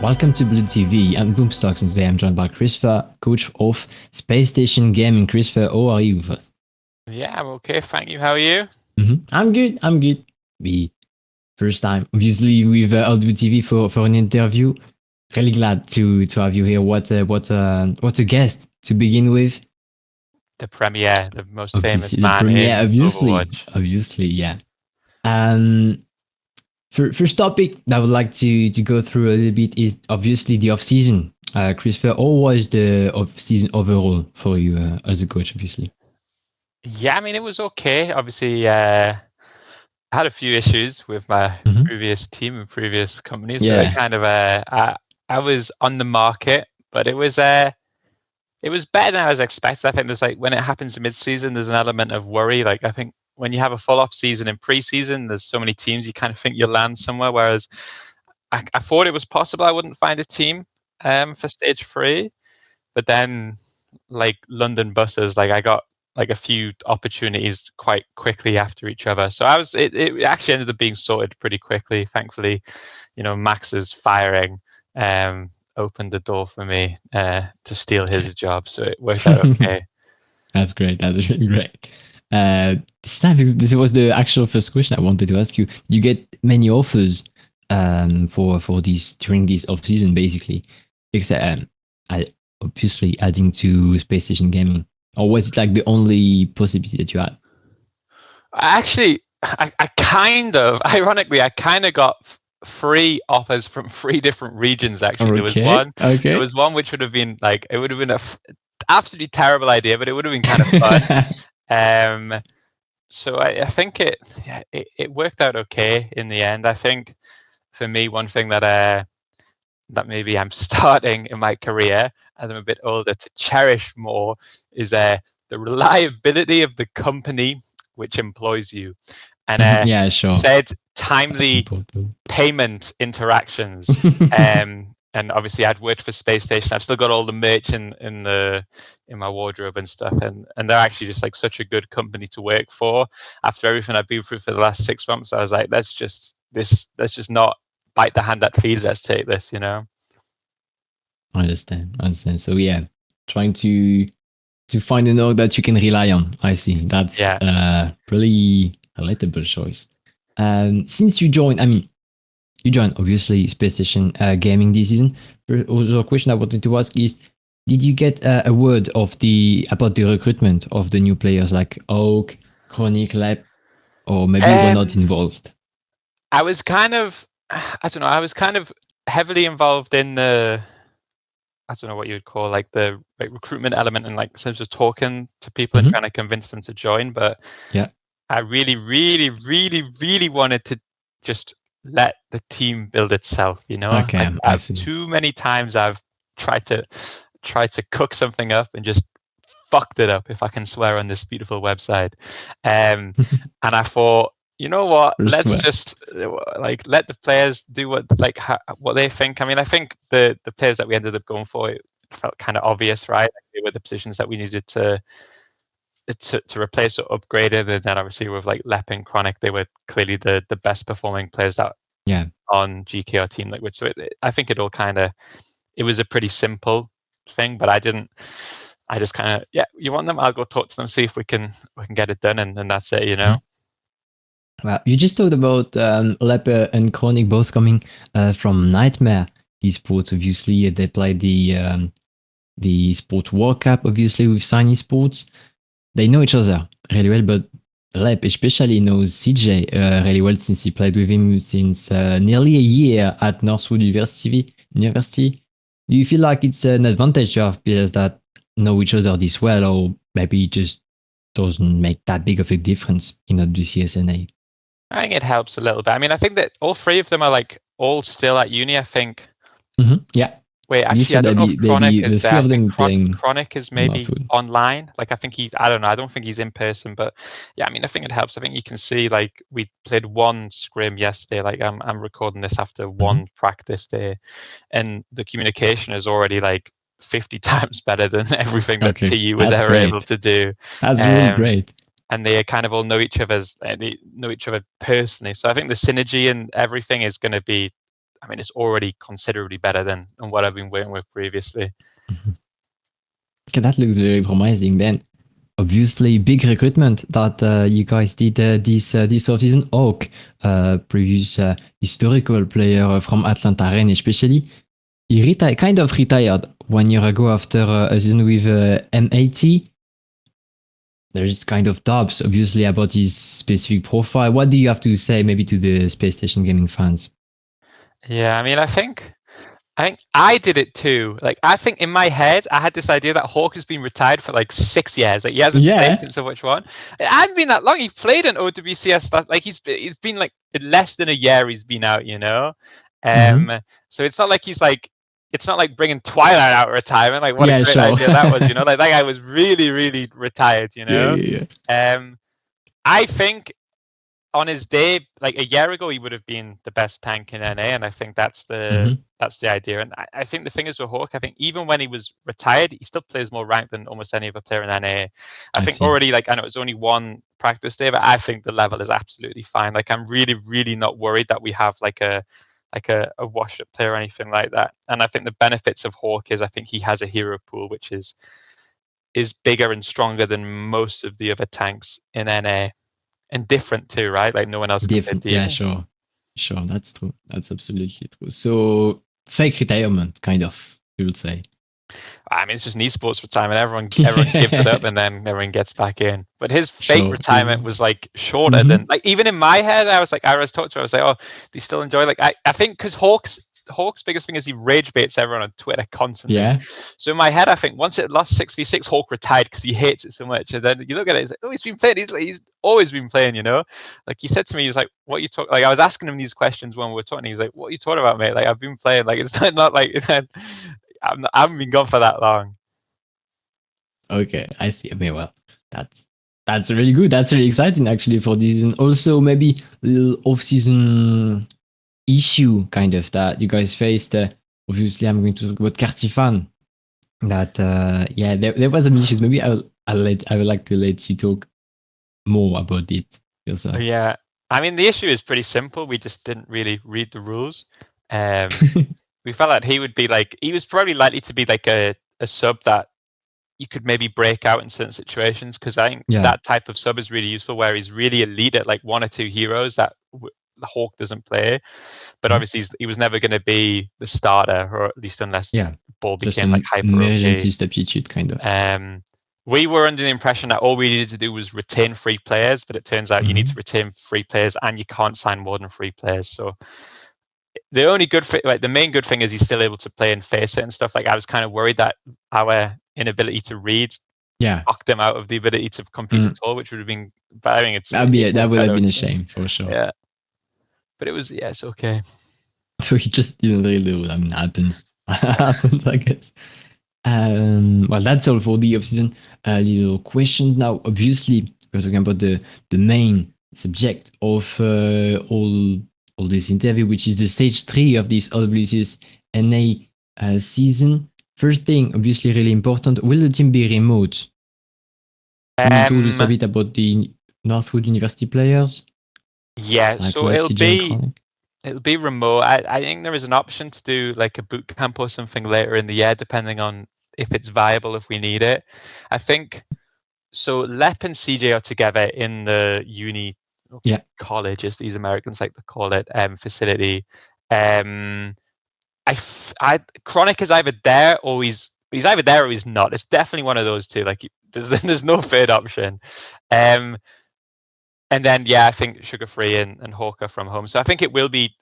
Welcome to Blue TV. I'm Boomstocks, and today I'm joined by ChrisTFer, coach of Spacestation Gaming. ChrisTFer, how are you first? Yeah, I'm okay. Thank you. How are you? I'm good. The first time, obviously, with OWCS for an interview. Really glad to have you here. What a guest to begin with. The premiere, the most famous Obviously, the man premiere. in Overwatch. Obviously, yeah. First topic that I would like to go through a little bit is obviously the off season. ChrisTFer, how was the off season overall for you as a coach? Obviously. Yeah, I mean, it was okay. Obviously, I had a few issues with my previous team and previous companies. So it kind of, I was on the market, but it was better than I was expecting. I think there's like, when it happens in mid-season, there's an element of worry. Like, I think when you have a full off season in pre-season, there's so many teams, you kind of think you'll land somewhere. Whereas I thought it was possible I wouldn't find a team for stage 3, but then like London buses, like I got like a few opportunities quite quickly after each other. So it actually ended up being sorted pretty quickly. Thankfully, you know, Max's firing opened the door for me to steal his job. So it worked out okay. That's great. That's really great. This was the actual first question I wanted to ask you. Did you get many offers for this during this off season, basically? Except obviously adding to Spacestation Gaming, or was it like the only possibility that you had? Actually, I kind of, ironically, I kind of got 3 offers from 3 different regions. Actually, there was one which would have been like, it would have been a absolutely terrible idea, but it would have been kind of fun. So I think it worked out okay in the end. I think for me, one thing that maybe I'm starting in my career as I'm a bit older to cherish more is the reliability of the company which employs you, and said timely payment interactions. And obviously I'd worked for Spacestation. I've still got all the merch in my wardrobe and stuff, and they're actually just like such a good company to work for. After everything I've been through for the last 6 months, I was like, let's just not bite the hand that feeds. Let's take this, you know. I understand. So yeah, trying to find a node that you can rely on. I see. That's really relatable choice. Since you joined, obviously Spacestation Gaming this season. Also, a question I wanted to ask is, did you get a word about the recruitment of the new players like Oak, Chronic, Lep, or maybe you were not involved? I was kind of, heavily involved in the, I don't know what you would call like the recruitment element, and like sort of talking to people and trying to convince them to join. But yeah, I really, really, really, really wanted to just let the team build itself, you know. Okay, I've too many times I've tried to cook something up and just fucked it up, if I can swear on this beautiful website. And I thought, you know what, let's just like let the players do what they think. I mean, I think the players that we ended up going for, it felt kind of obvious, right? Like they were the positions that we needed to replace or upgraded, and then obviously with like Lep and Chronic, they were clearly the best performing players that on GK or Team Liquid. So I think it was a pretty simple thing, but I just kind of, you want them, I'll go talk to them, see if we can get it done, and that's it, you know. Well, you just talked about Lep and Chronic both coming from Nightmare Esports. Obviously, they played the Sport World Cup, obviously, with Shiny Sports. They know each other really well, but Lep especially knows CJ really well, since he played with him since nearly a year at Northwood University. Do you feel like it's an advantage to have players that know each other this well, or maybe it just doesn't make that big of a difference in OWCS NA? I think it helps a little bit. I mean, I think that all 3 of them are like all still at uni, I think. Yeah. Wait, actually, I don't know if Chronic is there. I think Chronic is maybe online. Like, I think I don't know. I don't think he's in person, but yeah, I mean, I think it helps. I think you can see, like, we played 1 scrim yesterday. Like, I'm recording this after 1 practice day, and the communication is already like 50 times better than everything that TU was ever able to do. That's really great. And they kind of all know each other personally. So I think the synergy and everything is going to be I mean, it's already considerably better than what I've been working with previously. Okay, that looks very promising then. Obviously, big recruitment that you guys did this offseason. Hawk, previous historical player from Atlanta Reign especially, he kind of retired 1 year ago after a season with M80. There's kind of doubts, obviously, about his specific profile. What do you have to say maybe to the Spacestation Gaming fans? Yeah, I mean, I think I did it too. Like, I think in my head, I had this idea that Hawk has been retired for like 6 years. Like, he hasn't played since OWCS. It hadn't been that long. He played in OWCS. Like, he's been like less than a year. He's been out, you know. So it's not like he's like. It's not like bringing Twilight out of retirement. Like, what a great idea that was, you know. Like, that guy was really, really retired, you know. I think on his day, like a year ago, he would have been the best tank in NA, and I think that's the idea. And I think the thing is with Hawk, I think even when he was retired, he still plays more ranked than almost any other player in NA. I think already, like, I know it's only one practice day, but I think the level is absolutely fine. Like, I'm really, really not worried that we have like a washed up player or anything like that. And I think the benefits of Hawk is I think he has a hero pool which is bigger and stronger than most of the other tanks in NA. And different too, right? Like, no one else different. Yeah, sure. That's true. That's absolutely true. So fake retirement, kind of, you would say. I mean, it's just an esports retirement. Everyone gives it up, and then everyone gets back in. But his fake retirement was like shorter than, like, even in my head, I was talking to her, I was like, oh, do you still enjoy? Like, I think because Hawk's biggest thing is he rage baits everyone on Twitter constantly. Yeah. So in my head, I think once it lost 6v6, Hawk retired because he hates it so much. And then you look at it, it's like, oh, he's been playing. He's always been playing, you know. Like, he said to me, he's like, "What you talk?" Like, I was asking him these questions when we were talking. He's like, "What are you talking about, mate? Like, I've been playing. Like, it's not like I haven't been gone for that long." Okay, I see. I mean, well, that's really good. That's really exciting actually for this season. Also, maybe a little off-season issue kind of that you guys faced. Obviously, I'm going to talk about Cartifan. That there was some issues. Maybe I would like to let you talk more about it yourself. Yeah, I mean, the issue is pretty simple. We just didn't really read the rules. We felt like he was probably likely to be like a sub that you could maybe break out in certain situations, because I think that type of sub is really useful where he's really elite at like one or two heroes that the Hawk doesn't play. But obviously he was never going to be the starter, or at least unless ball became like hyper emergency substitute kind of. We were under the impression that all we needed to do was retain 3 players, but it turns out you need to retain 3 players and you can't sign more than 3 players. So the only good thing, like the main good thing, is he's still able to play and face it and stuff. Like, I was kind of worried that our inability to read knocked him out of the ability to compete at all, which would have been, but I think that would have been a shame for sure. Yeah, but it's okay. So he just didn't really do it. I mean, happens, I guess. Well, that's all for the off-season. Little questions now. Obviously, we're talking about the main subject of all this interview, which is the stage 3 of this OWCS NA season. First thing, obviously really important, will the team be remote? You told us a bit about the Northwood University players. Yeah, like so it'll be remote. I think there is an option to do like a boot camp or something later in the year, depending on if it's viable, if we need it. I think so. Lep and CJ are together in the uni college, as these Americans like to call it, facility. Chronic is either there or he's either there or he's not. It's definitely one of those two. Like, there's no third option. And then I think Sugar Free and Hawk are from home. So I think it will be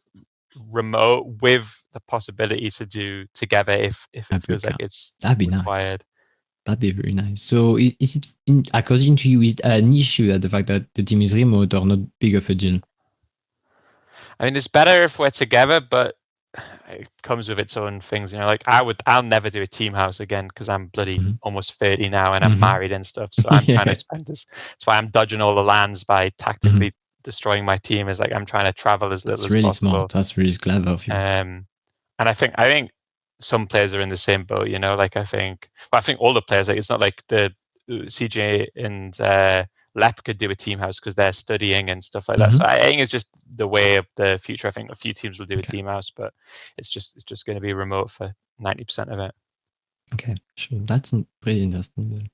remote with the possibility to do together if it feels like it's required. Nice. That'd be very nice. So is it, according to you, is it an issue that the fact that the team is remote or not big of a deal? I mean, it's better if we're together, but it comes with its own things, you know. Like, I'll never do a team house again because I'm bloody almost 30 now and I'm married and stuff. So I'm trying to spend this. That's why I'm dodging all the lands by tactically destroying my team. Is like, I'm trying to travel as little as possible. That's really smart. That's really clever of you. And I think some players are in the same boat, you know. Like, I think all the players, like, it's not like the CJ and Lep could do a team house because they're studying and stuff like that. So I think it's just the way of the future. I think a few teams will do a team house, but it's just going to be remote for 90% of it. Okay, sure. That's pretty interesting.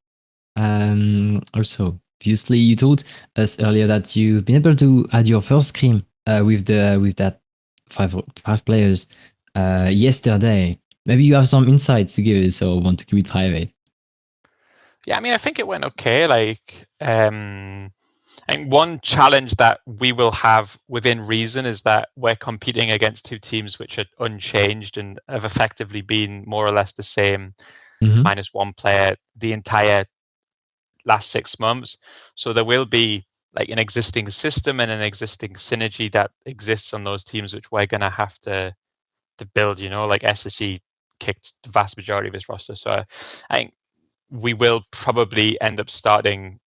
Also, obviously, you told us earlier that you've been able to add your first scrim with that five players yesterday. Maybe you have some insights to give us, or want to keep it private. Yeah, I mean, I think it went okay. Like, I think one challenge that we will have within reason is that we're competing against two teams which are unchanged and have effectively been more or less the same, minus one player the entire last 6 months. So there will be like an existing system and an existing synergy that exists on those teams, which we're going to have to build. Like SSE kicked the vast majority of his roster, so I think we will probably end up starting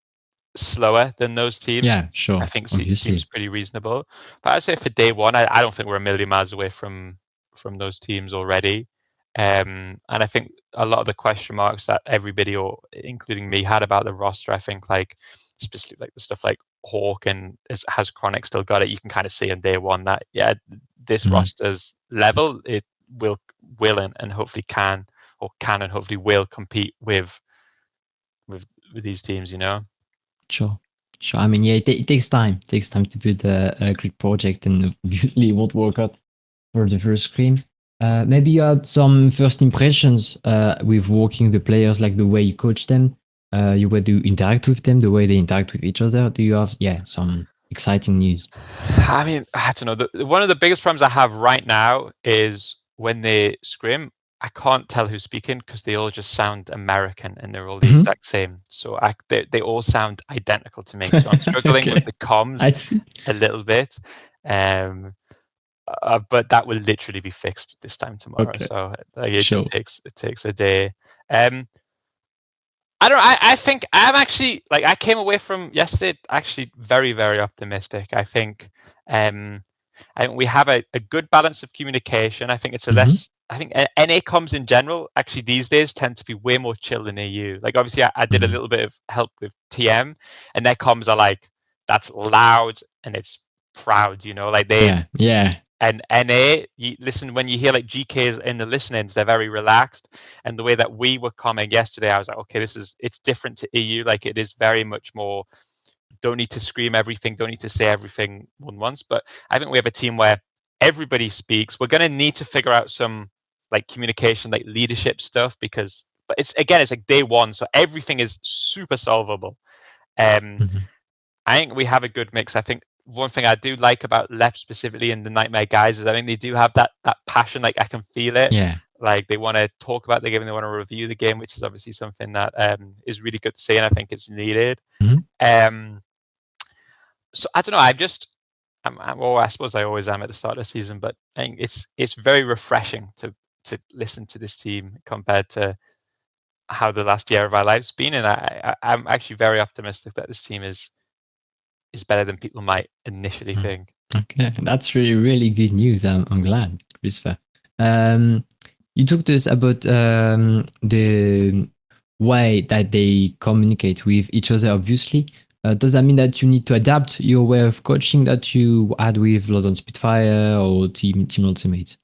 slower than those teams. Yeah, sure. I think seems pretty reasonable. But I'd say for day one, I don't think we're a million miles away from those teams already. And I think a lot of the question marks that everybody, or including me, had about the roster, I think like specifically like the stuff like Hawk and has Chronic still got it. You can kind of see on day one that this roster's level, it will and hopefully can and hopefully will compete with these teams. Sure. I mean, yeah, it takes time. It takes time to build a great project, and obviously it won't work out for the first scrim. Maybe you had some first impressions with working the players, like the way you coach them, you way to interact with them, the way they interact with each other. Do you have some exciting news? I mean, I don't know. One of the biggest problems I have right now is when they scrim, I can't tell who's speaking because they all just sound American and they're all the exact same. So they all sound identical to me. So I'm struggling with the comms a little bit. But that will literally be fixed this time tomorrow. So it just takes a day. I don't know. I think I'm actually like I came away from yesterday actually very, very optimistic. I think we have a good balance of communication. I think it's I think NA comms in general actually these days tend to be way more chill than EU. Like obviously I did a little bit of help with TM, and their comms are like that's loud and it's proud. Like they And NA, listen, when you hear like GKs in the listenings, they're very relaxed. And the way that we were coming yesterday, I was like, okay, it's different to EU. Like it is very much more, don't need to scream everything, don't need to say everything once. But I think we have a team where everybody speaks. We're going to need to figure out some like communication, like leadership stuff, but it's like day one. So everything is super solvable. I think we have a good mix. I think one thing I do like about Left specifically in the Nightmare guys is I think they do have that passion. Like I can feel it. Yeah. Like they want to talk about the game and they want to review the game, which is obviously something that is really good to see, and I think it's needed. So I don't know. I suppose I always am at the start of the season, but I think it's very refreshing to listen to this team compared to how the last year of our lives been, and I'm actually very optimistic that this team is better than people might initially think. Okay, that's really, really good news. I'm glad, ChrisTFer. You talked to us about the way that they communicate with each other, obviously. Does that mean that you need to adapt your way of coaching that you had with London Spitfire or Team Ultimate?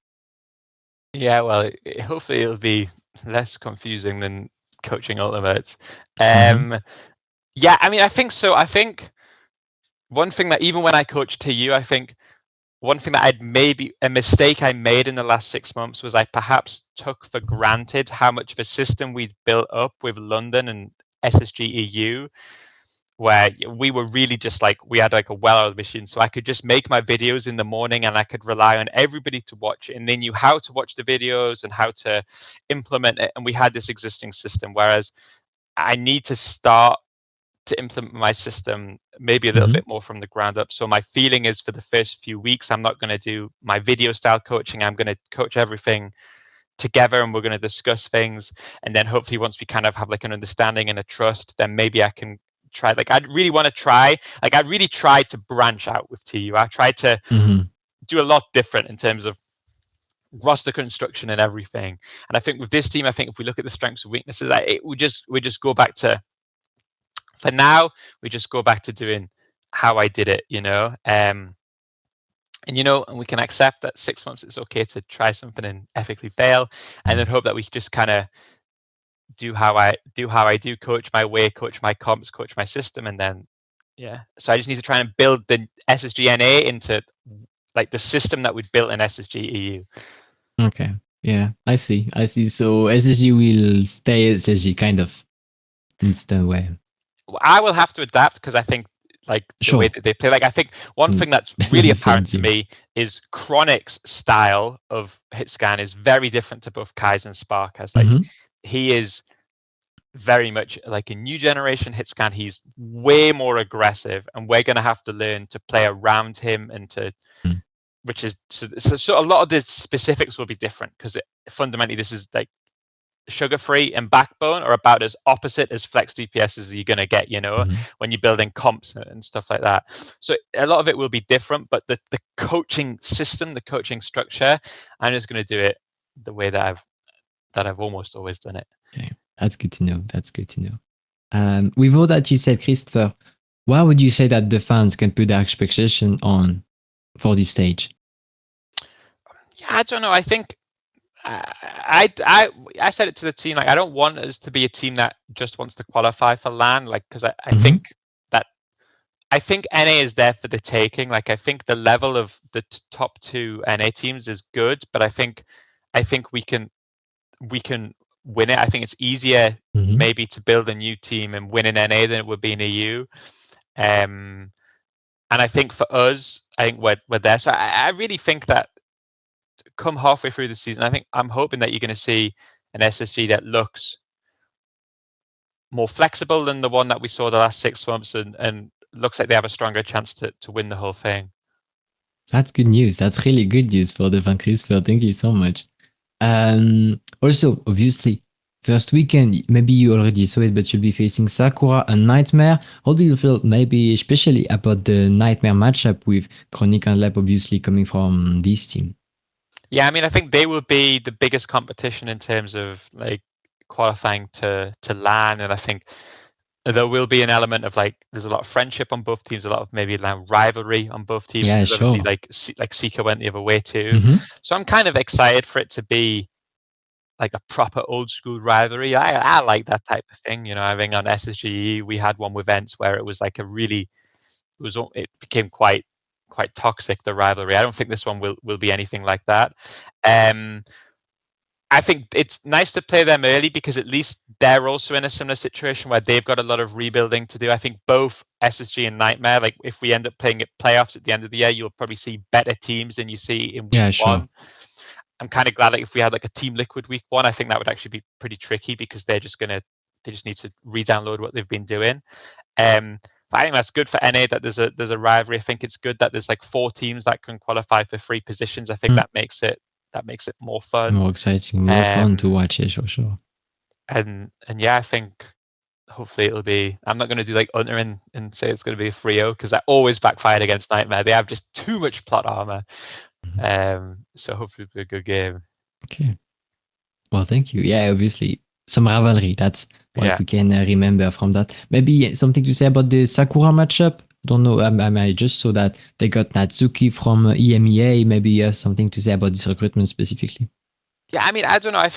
Yeah, well, hopefully it'll be less confusing than coaching Ultimates. Yeah, I mean, I think so. I think one thing that even when I coached TU, I think one thing that a mistake I made in the last 6 months was I perhaps took for granted how much of a system we'd built up with London and SSG EU, where we were really just like, we had like a well-oiled machine. So I could just make my videos in the morning and I could rely on everybody to watch it. And they knew how to watch the videos and how to implement it. And we had this existing system, whereas I need to start to implement my system maybe a little bit more from the ground up. So my feeling is for the first few weeks, I'm not going to do my video style coaching. I'm going to coach everything together and we're going to discuss things. And then hopefully once we kind of have like an understanding and a trust, then maybe I can try. Like I really want to try. Like I really tried to branch out with TU. I tried to do a lot different in terms of roster construction and everything. And I think with this team, I think if we look at the strengths and weaknesses, we just go back to, for now, we just go back to doing how I did it, And and we can accept that 6 months it's okay to try something and ethically fail, and then hope that we just kind of do how I do, coach my way, coach my comps, coach my system, and then so I just need to try and build the SSG into like the system that we built in SSG EU. Okay. Yeah, I see. So SSG will stay SSG kind of in some way. I will have to adapt because I think like the way that they play. Like I think one thing that's really apparent to me is Chronic's style of hit scan is very different to both Kai's and Spark. As like he is very much like a new generation hit scan. He's way more aggressive, and we're going to have to learn to play around him and to, which is so a lot of the specifics will be different because fundamentally this is like sugar free and backbone are about as opposite as flex DPS as you're going to get, when you're building comps and stuff like that. So a lot of it will be different, but the coaching system, the coaching structure, I'm just going to do it the way that I've almost always done it. Okay. That's good to know. With all that you said, ChrisTFer, why would you say that the fans can put their expectation on for this stage? Yeah, I don't know. I think I said it to the team, like I don't want us to be a team that just wants to qualify for LAN, like because I think NA is there for the taking. Like I think the level of the top 2 NA teams is good, but I think we can win it. I think it's easier maybe to build a new team and win in NA than it would be in EU. And I think for us, I think we're there. So I really think that come halfway through the season, I'm hoping that you're going to see an SSG that looks more flexible than the one that we saw the last 6 months, and looks like they have a stronger chance to win the whole thing. That's good news. That's really good news for the Van ChrisTFer. Thank you so much. Also, obviously, first weekend, maybe you already saw it, but you'll be facing Sakura and NTMR. How do you feel, maybe especially about the NTMR matchup with Chronic and Lab, obviously coming from this team? Yeah, I mean, I think they will be the biggest competition in terms of like qualifying to LAN, and I think there will be an element of like there's a lot of friendship on both teams, a lot of maybe rivalry on both teams. Yeah, sure. Obviously, like Sika went the other way too. So I'm kind of excited for it to be like a proper old school rivalry. I like that type of thing. I think on SSGE we had one with events where it was like it became quite toxic, the rivalry. I don't think this one will be anything like that. I think it's nice to play them early because at least they're also in a similar situation where they've got a lot of rebuilding to do. I think both SSG and NTMR, like if we end up playing at playoffs at the end of the year, you'll probably see better teams than you see in week 1. I'm kind of glad like if we had like a Team Liquid week 1, I think that would actually be pretty tricky because they just need to re-download what they've been doing. I think that's good for NA that there's a rivalry. I think it's good that there's like 4 teams that can qualify for 3 positions. I think that makes it more fun, more exciting, more fun to watch. Yeah, sure. And yeah, I think hopefully it'll be. I'm not going to do like Unter and say it's going to be a 3-0 because that always backfired against NTMR. They have just too much plot armor. So hopefully it'll be a good game. Okay. Well, thank you. Yeah, obviously some rivalry. That's what we can remember from that. Maybe something to say about the Sakura matchup. Don't know. I just saw that they got Natsuki from EMEA. Maybe something to say about this recruitment specifically. Yeah, I mean, I don't know. I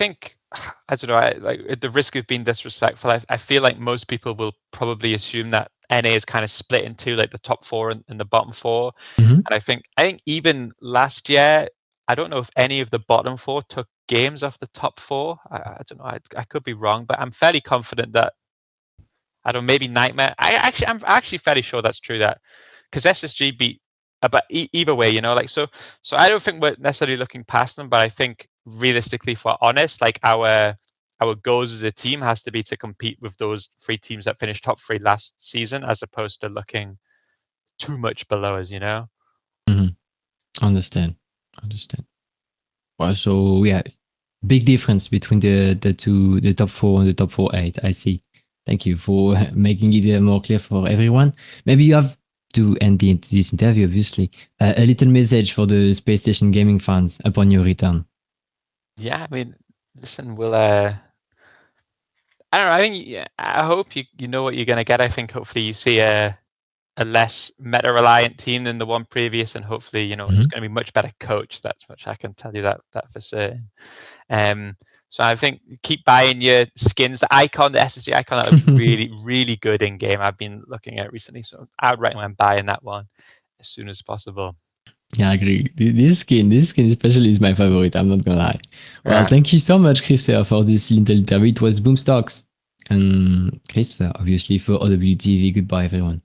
don't know. Like at the risk of being disrespectful, I feel like most people will probably assume that NA is kind of split into like the top 4 and the bottom 4. And I think even last year, I don't know if any of the bottom 4 took games off the top 4. I don't know. I could be wrong, but I'm fairly confident that I don't know, maybe NTMR. I'm actually fairly sure that's true, that because SSG beat, but either way, like so I don't think we're necessarily looking past them, but I think realistically, if we're honest, like our goals as a team has to be to compete with those 3 teams that finished top 3 last season, as opposed to looking too much below us. Understand. Well, so yeah, big difference between the top 4 and the top 4-8. I see. Thank you for making it more clear for everyone. Maybe you have to end this interview, obviously, a little message for the Spacestation Gaming fans upon your return. Yeah, I mean, listen, we'll. I don't know. I think I hope you know what you're going to get. I think hopefully you see a a less meta reliant team than the one previous, and hopefully, you know, it's going to be much better coached. That's much I can tell you that for certain. So I think keep buying your skins. The icon, the SSG icon, that looks really, really good in game. I've been looking at it recently, so I would recommend buying that one as soon as possible. Yeah, I agree. This skin especially is my favorite. I'm not gonna lie. Well, thank you so much, ChrisTFer, for this little interview. It was Boomstocks and ChrisTFer, obviously, for OWTV. Goodbye, everyone.